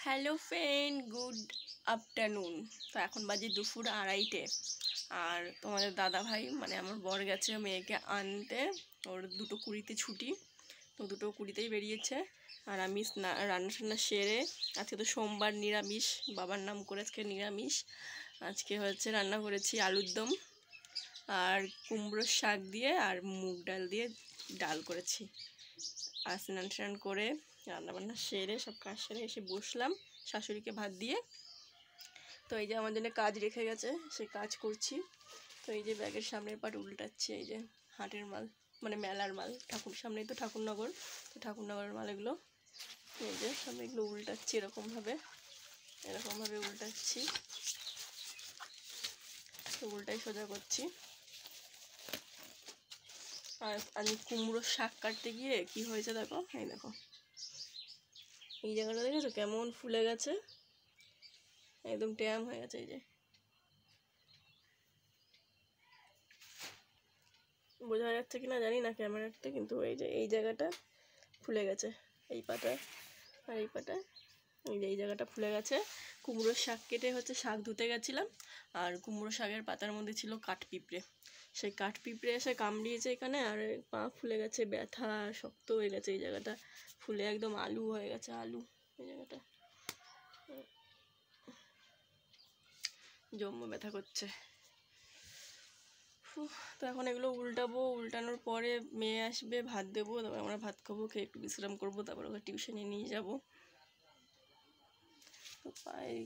Hello friend, good afternoon. তো এখন বাজে দুপুর 2:30 আর তোমাদের দাদা ভাই মানে আমার বর গেছে মেয়েকে আনতে। ওর 2:20 ছুটি, তো 2:20 বেরিয়েছে। আর আমি রান্না টান্না সেরে, আজকে তো সোমবার, নিরামিষ, বাবার নাম করে আজকে নিরামিষ। আজকে হচ্ছে রান্না করেছি আলুর দম আর কুমড়োর শাক দিয়ে আর মুগ ডাল দিয়ে ডাল করেছি। আর স্নান টান করে রান্নাবান্না সেরে সব কাজ সেরে এসে বসলাম শাশুড়িকে ভাত দিয়ে। তো এই যে আমার জন্য কাজ রেখে গেছে, সেই কাজ করছি। তো এই যে ব্যাগের সামনের পাট উল্টাচ্ছি, এই যে হাটের মাল মানে মেলার মাল, সামনেই তো ঠাকুরনগর, তো ঠাকুরনগরের মাল এগুলো। এই যে সামনে এগুলো উল্টাচ্ছি, এরকমভাবে উল্টাচ্ছি, তো উল্টাই সোজা করছি। আর আমি কুমড়োর শাক কাটতে গিয়ে কি হয়েছে দেখো, এই দেখো এই জায়গাটা দেখেছো কেমন ফুলে গেছে, একদম ট্যাম হয়ে গেছে। এই যে বোঝা যাচ্ছে কিনা জানি না ক্যামেরাতে, কিন্তু এই যে এই জায়গাটা ফুলে গেছে, এই পাটায় আর এই পাটায়, এই যে এই জায়গাটা ফুলে গেছে। কুমড়োর শাক কেটে হচ্ছে শাক ধুতে গেছিলাম, আর কুমড়ো শাকের পাতার মধ্যে ছিল কাঠপিঁপড়ে, সেই কাঠপিঁপড়ে এসে কামড়িয়েছে এখানে, আর পা ফুলে গেছে, ব্যথা শক্ত হয়ে গেছে, এই জায়গাটা ফুলে একদম আলু হয়ে গেছে, আলু। এই জায়গাটা জম্মু ব্যথা করছে। তো এখন এগুলো উল্টাবো, উল্টানোর পরে মেয়ে আসবে, ভাত দেবো, তারপর আমরা ভাত খাবো, খেয়ে একটু বিশ্রাম করবো, তারপর ওকে টিউশনে নিয়ে যাবো। তো পায়ে